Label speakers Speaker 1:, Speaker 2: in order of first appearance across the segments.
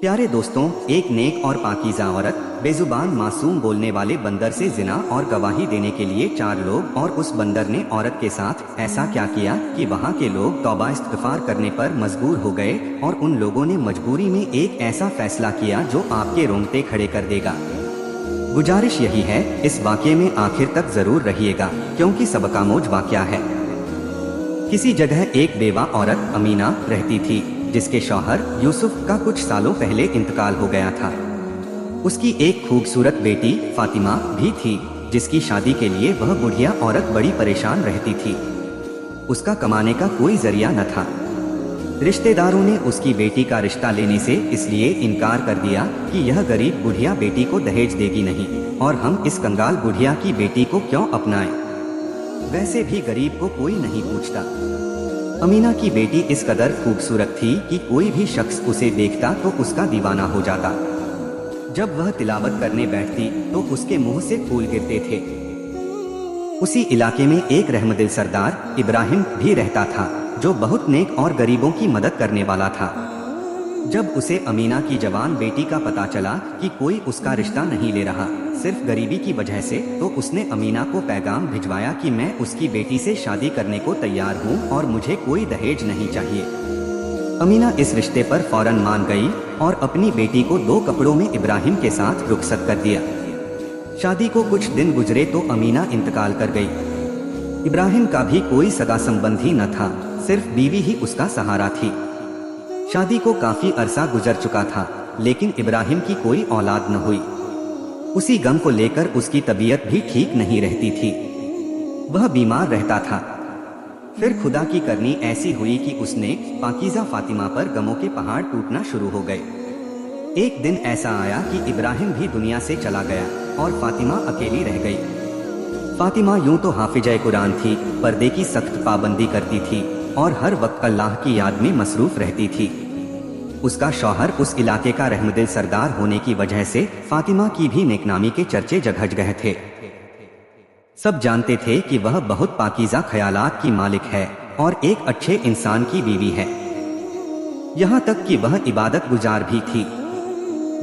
Speaker 1: प्यारे दोस्तों, एक नेक और पाकीज़ा औरत बेजुबान मासूम बोलने वाले बंदर से जिना और गवाही देने के लिए 4 लोग, और उस बंदर ने औरत के साथ ऐसा क्या किया कि वहाँ के लोग तौबा इस्तिग़फ़ार करने पर मजबूर हो गए, और उन लोगों ने मजबूरी में एक ऐसा फैसला किया जो आपके रोंगटे खड़े कर देगा। गुजारिश यही है, इस वाक़ये में आखिर तक जरूर रहिएगा, क्योंकि सबकामोज वाक़या है। किसी जगह एक बेवा औरत अमीना रहती थी, जिसके शौहर यूसुफ का कुछ सालों पहले इंतकाल हो गया था। उसकी एक खूबसूरत बेटी फातिमा भी थी, जिसकी शादी के लिए वह बुढ़िया औरत बड़ी परेशान रहती थी। उसका कमाने का कोई जरिया न था। रिश्तेदारों ने उसकी बेटी का रिश्ता लेने से इसलिए इनकार कर दिया कि यह गरीब बुढ़िया बेटी को दहेज देगी नहीं, और हम इस कंगाल बुढ़िया की बेटी को क्यों अपनाएं? वैसे भी गरीब को कोई नहीं पूछता। अमीना की बेटी इस कदर खूबसूरत थी कि कोई भी शख्स उसे देखता तो उसका दीवाना हो जाता। जब वह तिलावत करने बैठती तो उसके मुंह से फूल गिरते थे। उसी इलाके में एक रहमदिल सरदार इब्राहिम भी रहता था, जो बहुत नेक और गरीबों की मदद करने वाला था। जब उसे अमीना की जवान बेटी का पता चला कि कोई उसका रिश्ता नहीं ले रहा सिर्फ गरीबी की वजह से, तो उसने अमीना को पैगाम भिजवाया कि मैं उसकी बेटी से शादी करने को तैयार हूँ और मुझे कोई दहेज नहीं चाहिए। अमीना इस रिश्ते पर फौरन मान गई और अपनी बेटी को 2 कपड़ों में इब्राहिम के साथ रुखसत कर दिया। शादी को कुछ दिन गुजरे तो अमीना इंतकाल कर गई। इब्राहिम का भी कोई सगा संबंधी न था, सिर्फ बीवी ही उसका सहारा थी। शादी को काफी अरसा गुजर चुका था, लेकिन इब्राहिम की कोई औलाद न हुई। उसी गम को लेकर उसकी तबीयत भी ठीक नहीं रहती थी। वह बीमार रहता था। फिर खुदा की करनी ऐसी हुई कि उसने पाकीज़ा फातिमा पर गमों के पहाड़ टूटना शुरू हो गए। एक दिन ऐसा आया कि इब्राहिम भी दुनिया से चला गया और फातिमा अकेली रह गई। फातिमा यूं तो हाफिज़े कुरान थी, पर्दे की सख्त पाबंदी करती थी और हर वक्त अल्लाह की याद में मसरूफ रहती थी। उसका शौहर उस इलाके का रहमदिल सरदार होने की वजह से फातिमा की भी नेकनामी के चर्चे जगह जगह थे। सब जानते थे कि वह बहुत पाकीज़ा ख्यालात की मालिक है और एक अच्छे इंसान की बीवी है। यहाँ तक कि वह इबादत गुजार भी थी।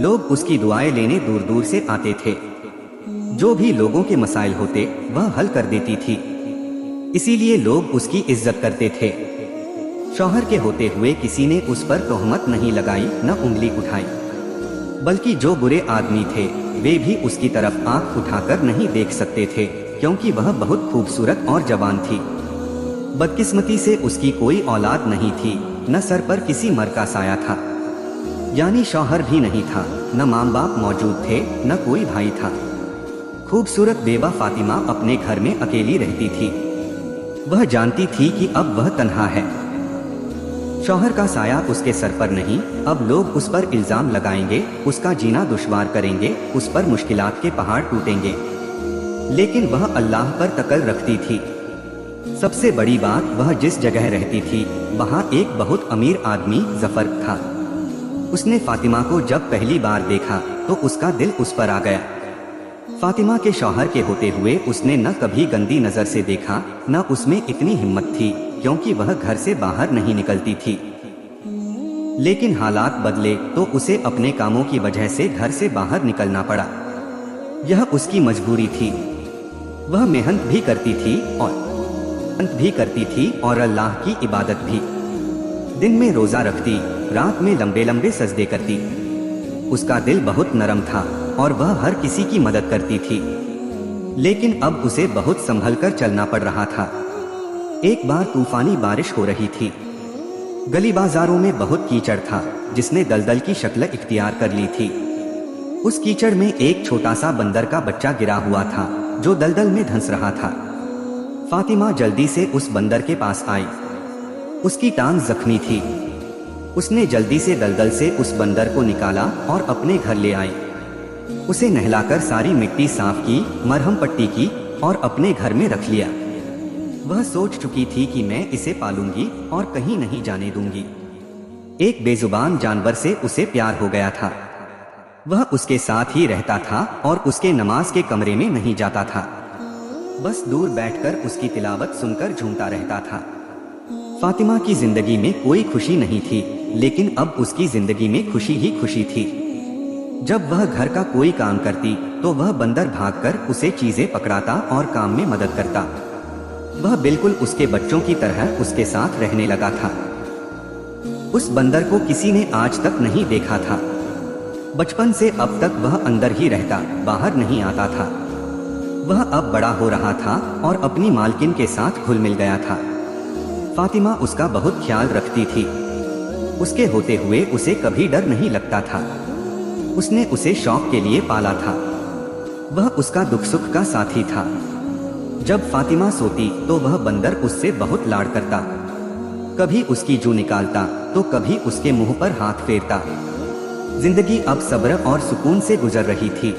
Speaker 1: लोग उसकी दुआएं लेने दूर दूर से आते थे। जो भी लोगों के मसाइल होते वह हल कर देती थी, इसीलिए लोग उसकी इज्जत करते थे। शौहर के होते हुए किसी ने उस पर तोहमत नहीं लगाई, न उंगली उठाई, बल्कि जो बुरे आदमी थे वे भी उसकी तरफ आंख उठाकर नहीं देख सकते थे, क्योंकि वह बहुत खूबसूरत और जवान थी। बदकिस्मती से उसकी कोई औलाद नहीं थी, न सर पर किसी मर का साया था, यानी शौहर भी नहीं था, न माँ बाप मौजूद थे, न कोई भाई था। खूबसूरत बेवा फातिमा अपने घर में अकेली रहती थी। वह जानती थी कि अब वह तन्हा है। शौहर का साया उसके सर पर नहीं। अब लोग उस पर इल्जाम लगाएंगे, उसका जीना दुश्वार करेंगे, उस पर मुश्किलात के पहाड़ टूटेंगे, लेकिन वह अल्लाह पर तकल रखती थी। सबसे बड़ी बात, वह जिस जगह रहती थी वहाँ एक बहुत अमीर आदमी जफर था। उसने फातिमा को जब पहली बार देखा तो उसका दिल उस पर आ गया। फातिमा के शौहर के होते हुए उसने न कभी गंदी नजर से देखा, न उसमें इतनी हिम्मत थी, क्योंकि वह घर से बाहर नहीं निकलती थी। लेकिन हालात बदले तो उसे अपने कामों की वजह से घर से बाहर निकलना पड़ा। यह उसकी मजबूरी थी। वह मेहनत भी करती थी और अल्लाह की इबादत भी। दिन में रोजा रखती, रात में लंबे लंबे सजदे करती। उसका दिल बहुत नरम था और वह हर किसी की मदद करती थी, लेकिन अब उसे बहुत संभल कर चलना पड़ रहा था। एक बार तूफानी बारिश हो रही थी। गली बाजारों में बहुत कीचड़ था, जिसने दलदल की शक्ल इख्तियार कर ली थी। उस कीचड़ में एक छोटा सा बंदर का बच्चा गिरा हुआ था, जो दलदल में धंस रहा था। फातिमा जल्दी से उस बंदर के पास आई। उसकी टांग जख्मी थी। उसने जल्दी से दलदल से उस बंदर को निकाला और अपने घर ले आई। उसे नहलाकर सारी मिट्टी साफ की, मरहम पट्टी की और अपने घर में रख लिया। वह सोच चुकी थी कि मैं इसे पालूंगी और कहीं नहीं जाने दूंगी। एक बेजुबान जानवर से उसे प्यार हो गया था। वह उसके साथ ही रहता था और उसके नमाज के कमरे में नहीं जाता था। बस दूर बैठकर उसकी तिलावत सुनकर झूमता रहता था। फातिमा की जिंदगी में कोई खुशी नहीं थी, लेकिन अब उसकी जिंदगी में खुशी ही खुशी थी। जब वह घर का कोई काम करती तो वह बंदर भागकर उसे चीजें पकड़ाता और काम में मदद करता। वह बिल्कुल उसके बच्चों की तरह उसके साथ रहने लगा था। उस बंदर को किसी ने आज तक नहीं देखा था। बचपन से अब तक वह अंदर ही रहता, बाहर नहीं आता था। वह अब बड़ा हो रहा था और अपनी मालकिन के साथ घुल मिल गया था। फातिमा उसका बहुत ख्याल रखती थी। उसके होते हुए उसे कभी डर नहीं लगता था। उसने उसे शौक के लिए पाला था। वह उसका दुख सुख का साथी था। जब फातिमा सोती तो वह बंदर उससे बहुत लाड़ करता। कभी उसकी जूं निकालता तो कभी उसके मुंह पर हाथ फेरता। जिंदगी अब सब्र और सुकून से गुजर रही थी,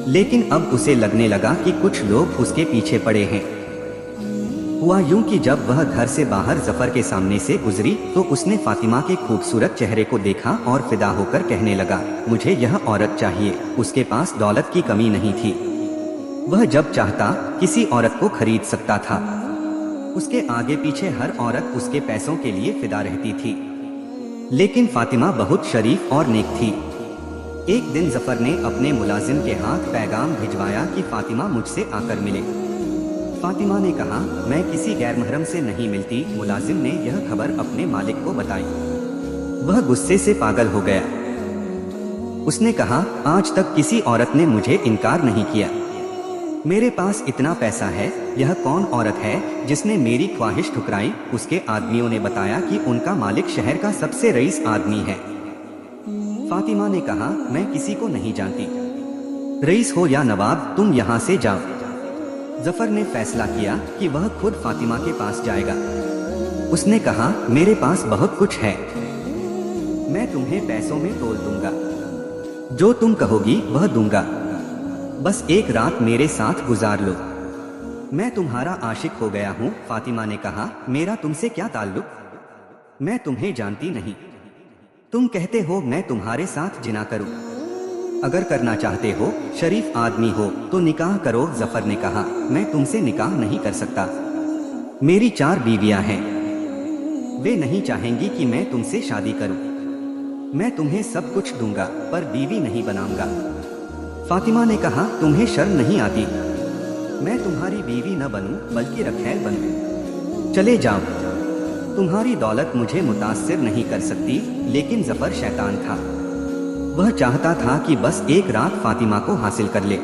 Speaker 1: लेकिन अब उसे लगने लगा कि कुछ लोग उसके पीछे पड़े हैं। हुआ यूं कि जब वह घर से बाहर जफर के सामने से गुजरी तो उसने फातिमा के खूबसूरत चेहरे को देखा और फिदा होकर कहने लगा, मुझे यह औरत चाहिए। उसके पास दौलत की कमी नहीं थी। वह जब चाहता किसी औरत को खरीद सकता था। उसके आगे पीछे हर औरत उसके पैसों के लिए फिदा रहती थी। लेकिन फातिमा बहुत शरीफ और नेक थी। एक दिन जफर ने अपने मुलाजिम के हाथ पैगाम भिजवाया कि फातिमा मुझसे आकर मिले। फातिमा ने कहा, मैं किसी गैर महरम से नहीं मिलती। मुलाजिम ने यह खबर अपने मालिक को बताई। वह गुस्से से पागल हो गया। उसने कहा, आज तक किसी औरत ने मुझे इनकार नहीं किया। मेरे पास इतना पैसा है, यह कौन औरत है जिसने मेरी ख्वाहिश ठुकराई? उसके आदमियों ने बताया कि उनका मालिक शहर का सबसे रईस आदमी है। फातिमा ने कहा, मैं किसी को नहीं जानती। रईस हो या नवाब, तुम यहाँ से जाओ। जफर ने फैसला किया कि वह खुद फातिमा के पास जाएगा। उसने कहा, मेरे पास बहुत कुछ है, मैं तुम्हें पैसों में तोल दूंगा। जो तुम कहोगी वह दूंगा। बस एक रात मेरे साथ गुजार लो। मैं तुम्हारा आशिक हो गया हूँ। फातिमा ने कहा, मेरा तुमसे क्या ताल्लुक? मैं तुम्हें जानती नहीं। तुम कहते हो मैं तुम्हारे साथ जिना करूं। अगर करना चाहते हो, शरीफ आदमी हो तो निकाह करो। जफर ने कहा, मैं तुमसे निकाह नहीं कर सकता। मेरी 4 बीवियां हैं। वे नहीं चाहेंगी कि मैं तुमसे शादी करूं। मैं तुम्हें सब कुछ दूंगा पर बीवी नहीं बनाऊंगा। फातिमा ने कहा, तुम्हें शर्म नहीं आती? मैं तुम्हारी बीवी न बनूं बल्कि रखैल बनूं। चले जाओ। तुम्हारी दौलत मुझे मुतासिर नहीं कर सकती। लेकिन जफर शैतान था। वह चाहता था कि बस एक रात फातिमा को हासिल कर ले।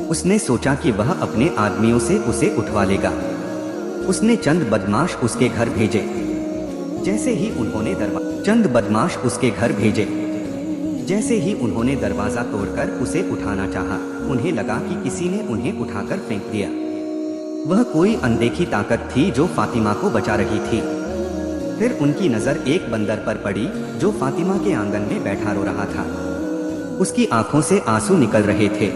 Speaker 1: उसने सोचा कि वह अपने आदमियों से उसे उठवा लेगा। उसने चंद बदमाश उसके घर भेजे। जैसे ही उन्होंने दरवाजा तोड़कर उसे उठाना चाहा, उन्हें लगा कि किसी ने उन्हें उठाकर फेंक दिया। वह कोई अनदेखी ताकत थी जो फातिमा को बचा रही थी। फिर उनकी नजर एक बंदर पर पड़ी जो फातिमा के आंगन में बैठा रो रहा था। उसकी आंखों से आंसू निकल रहे थे।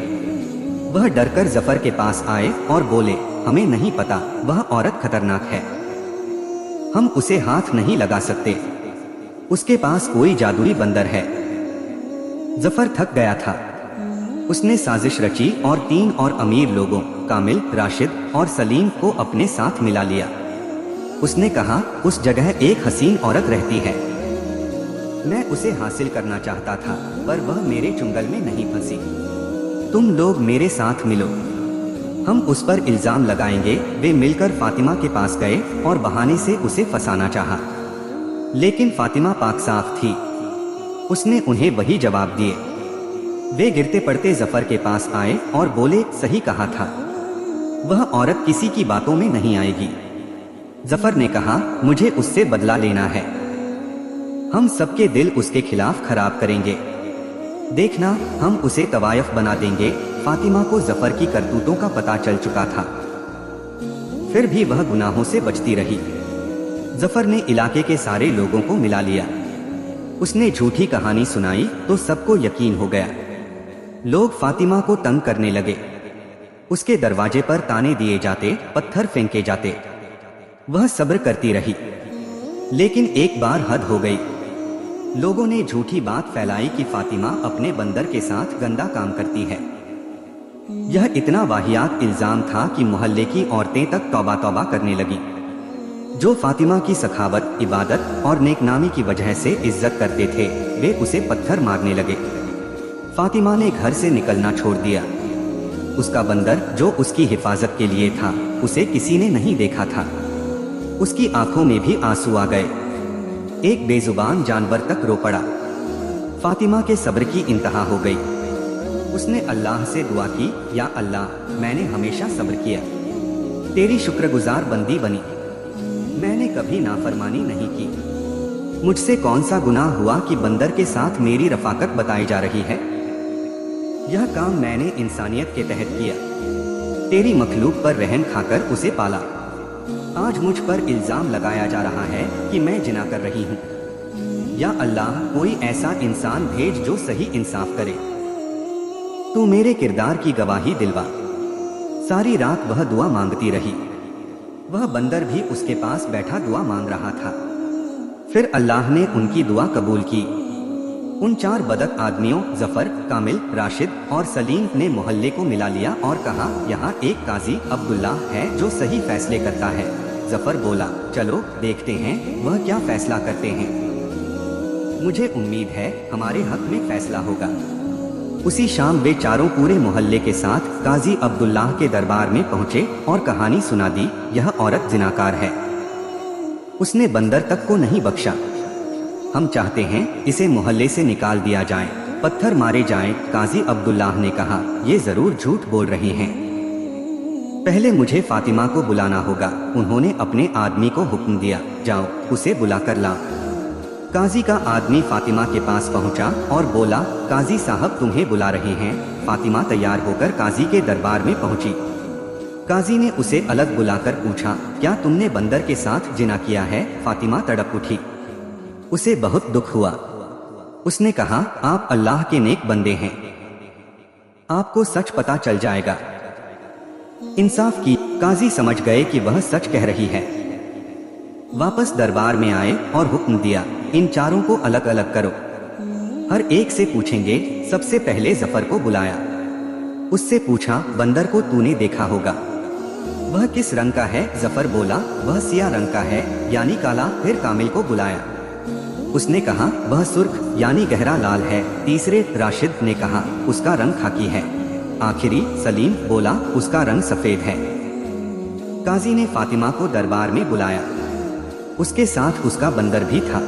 Speaker 1: वह डरकर जफर के पास आए और बोले, हमें नहीं पता, वह औरत खतरनाक है, हम उसे हाथ नहीं लगा सकते। उसके पास कोई जादुई बंदर है। जफर थक गया था। उसने साजिश रची और 3 और अमीर लोगों, कामिल, राशिद और सलीम को अपने साथ मिला लिया। उसने कहा, उस जगह एक हसीन औरत रहती है। मैं उसे हासिल करना चाहता था पर वह मेरे चुंगल में नहीं फंसी। तुम लोग मेरे साथ मिलो, हम उस पर इल्जाम लगाएंगे। वे मिलकर फातिमा के पास गए और बहाने से उसे फंसाना चाहा, लेकिन फातिमा पाक साफ थी। उसने उन्हें वही जवाब दिए। वे गिरते पड़ते जफर के पास आए और बोले, सही कहा था, वह औरत किसी की बातों में नहीं आएगी। जफर ने कहा, मुझे उससे बदला लेना है। हम सबके दिल उसके खिलाफ खराब करेंगे। देखना, हम उसे तवायफ बना देंगे। फातिमा को जफर की करतूतों का पता चल चुका था, फिर भी वह गुनाहों से बचती रही। जफर ने इलाके के सारे लोगों को मिला लिया। उसने झूठी कहानी सुनाई तो सबको यकीन हो गया। लोग फातिमा को तंग करने लगे। उसके दरवाजे पर ताने दिए जाते, पत्थर फेंके जाते। वह सब्र करती रही, लेकिन एक बार हद हो गई। लोगों ने झूठी बात फैलाई कि फातिमा अपने बंदर के साथ गंदा काम करती है। यह इतना वाहियात इल्जाम था कि मोहल्ले की औरतें तक तौबा तौबा करने लगी। जो फातिमा की सखावत, इबादत और नेकनामी की वजह से इज्जत करते थे, वे उसे पत्थर मारने लगे। फातिमा ने घर से निकलना छोड़ दिया। उसका बंदर जो उसकी हिफाजत के लिए था, उसे किसी ने नहीं देखा था। उसकी आंखों में भी आंसू आ गए। एक बेजुबान जानवर तक रो पड़ा। फातिमा के सब्र की इंतहा हो गई। उसने अल्लाह से दुआ की, या अल्लाह, मैंने हमेशा सब्र किया, तेरी शुक्रगुजार बंदी बनी, मैंने कभी नाफरमानी नहीं की। मुझसे कौन सा गुनाह हुआ कि बंदर के साथ मेरी रफाकत बताई जा रही है? यह काम मैंने इंसानियत के तहत किया, तेरी मखलूक पर रहम खाकर उसे पाला। आज मुझ पर इल्जाम लगाया जा रहा है कि मैं जिना कर रही हूँ। या अल्लाह, कोई ऐसा इंसान भेज जो सही इंसाफ करे। तू मेरे किरदार की गवाही दिलवा। सारी रात वह दुआ मांगती रही। वह बंदर भी उसके पास बैठा दुआ मांग रहा था। फिर अल्लाह ने उनकी दुआ कबूल की। उन 4 बदक आदमियों जफर, कामिल, राशिद और सलीम ने मोहल्ले को मिला लिया और कहा, यहाँ एक काजी अब्दुल्ला है जो सही फैसले करता है। जफर बोला, चलो देखते हैं वह क्या फैसला करते हैं। मुझे उम्मीद है हमारे हक में फैसला होगा। उसी शाम वे चारों पूरे मोहल्ले के साथ काजी अब्दुल्लाह के दरबार में पहुंचे और कहानी सुना दी। यह औरत जिनाकार है, उसने बंदर तक को नहीं बख्शा। हम चाहते हैं इसे मोहल्ले से निकाल दिया जाए, पत्थर मारे जाएं। काजी अब्दुल्लाह ने कहा, ये जरूर झूठ बोल रहे हैं। पहले मुझे फातिमा को बुलाना होगा। उन्होंने अपने आदमी को हुक्म दिया, जाओ उसे बुलाकर ला। काजी का आदमी फातिमा के पास पहुंचा और बोला, काजी साहब तुम्हें बुला रहे हैं। फातिमा तैयार होकर काजी के दरबार में पहुंची। काजी ने उसे अलग बुलाकर पूछा, क्या तुमने बंदर के साथ जिना किया है? फातिमा तड़प उठी। उसे बहुत दुख हुआ। उसने कहा, आप अल्लाह के नेक बंदे हैं, आपको सच पता चल जाएगा। इंसाफ की। काजी समझ गए कि वह सच कह रही है। वापस दरबार में आए और हुक्म दिया, इन चारों को अलग अलग करो, हर एक से पूछेंगे। सबसे पहले जफर को बुलाया। उससे पूछा, बंदर को तूने देखा होगा, वह किस रंग का है? जफर बोला, वह सिया रंग का है, यानी काला। फिर कामिल को बुलाया। उसने कहा, वह सुर्ख यानी गहरा लाल है। तीसरे राशिद ने कहा, उसका रंग खाकी है। आखिरी सलीम बोला, उसका रंग सफेद है। काजी ने फातिमा को दरबार में बुलाया। उसके साथ उसका बंदर भी था।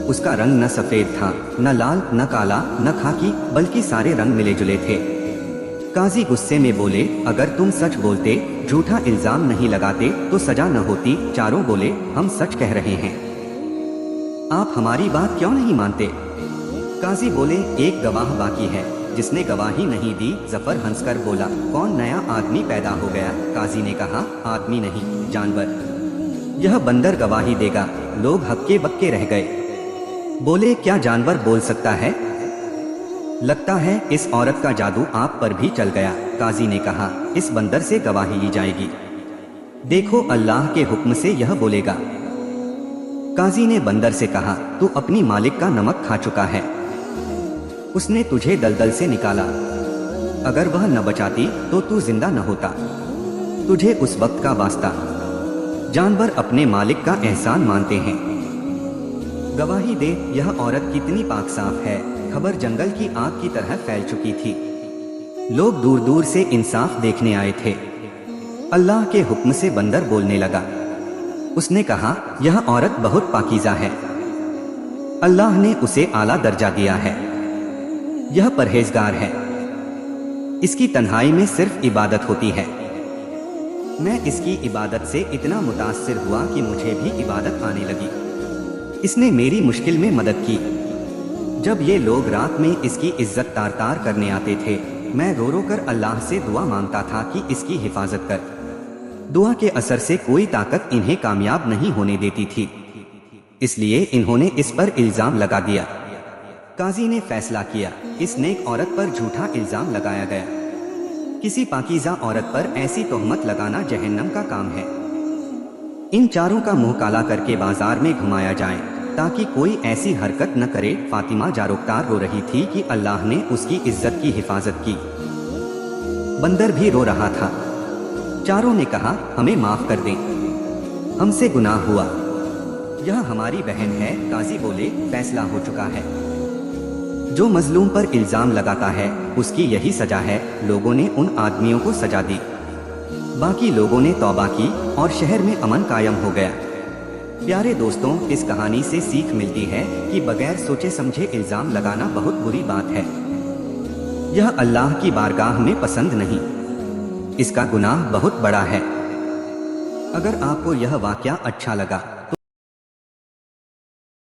Speaker 1: उसका रंग न सफेद था, न लाल, न काला, न खाकी, बल्कि सारे रंग मिले जुले थे। काजी गुस्से में बोले, अगर तुम सच बोलते, झूठा इल्जाम नहीं लगाते तो सजा न होती। चारों बोले, हम सच कह रहे हैं, आप हमारी बात क्यों नहीं मानते? काजी बोले, एक गवाह बाकी है, जिसने गवाही नहीं दी। जफर हंसकर बोला, कौन नया आदमी पैदा हो गया? काजी ने कहा, आदमी नहीं, जानवर। यह बंदर गवाही देगा। लोग हक्के बक्के रह गए। बोले, क्या जानवर बोल सकता है? लगता है इस औरत का जादू आप पर भी चल गया। काजी ने कहा, इस बंदर से गवाही ली जाएगी। देखो अल्लाह के हुक्म से यह बोलेगा। काजी ने बंदर से कहा, तू अपनी मालिक का नमक खा चुका है, उसने तुझे दलदल से निकाला। अगर वह न बचाती तो तू जिंदा न होता। तुझे उस वक्त का वास्ता। जानवर अपने मालिक का एहसान मानते हैं। गवाही दे। यह औरत कितनी पाक साफ है। खबर जंगल की आग की तरह फैल चुकी थी। लोग दूर दूर से इंसाफ देखने आए थे। अल्लाह के हुक्म से बंदर बोलने लगा। उसने कहा, यह औरत बहुत पाकीज़ा है, अल्लाह ने उसे आला दर्जा दिया है। यह परहेजगार है, इसकी तन्हाई में सिर्फ इबादत होती है। मैं इसकी इबादत से इतना मुतासिर हुआ कि मुझे भी इबादत आने लगी। इसने मेरी मुश्किल में मदद की। जब ये लोग रात में इसकी इज्जत तार तार करने आते थे, मैं रो रो कर अल्लाह से दुआ मांगता था कि इसकी हिफाजत कर। दुआ के असर से कोई ताकत इन्हें कामयाब नहीं होने देती थी, इसलिए इन्होंने इस पर इल्जाम लगा दिया। काजी ने फैसला किया, इस नेक औरत पर झूठा इल्जाम लगाया गया। किसी पाकीज़ा औरत पर ऐसी तोहमत लगाना जहन्नम का काम है। इन चारों का मुंह काला करके बाजार में घुमाया जाए ताकि कोई ऐसी हरकत न करे। फातिमा जारोकतार रो रही थी कि अल्लाह ने उसकी इज्जत की हिफाजत की। बंदर भी रो रहा था। चारों ने कहा, हमें माफ कर दें। हमसे गुनाह हुआ। यह हमारी बहन है। काजी बोले, फैसला हो चुका है। जो मजलूम पर इल्जाम लगाता है उसकी यही सजा है। लोगों ने उन आदमियों को सजा दी। बाकी लोगों ने तौबा की और शहर में अमन कायम हो गया। प्यारे दोस्तों, इस कहानी से सीख मिलती है कि बगैर सोचे समझे इल्जाम लगाना बहुत बुरी बात है। यह अल्लाह की बारगाह में पसंद नहीं। इसका गुनाह बहुत बड़ा है। अगर आपको यह वाकया अच्छा लगा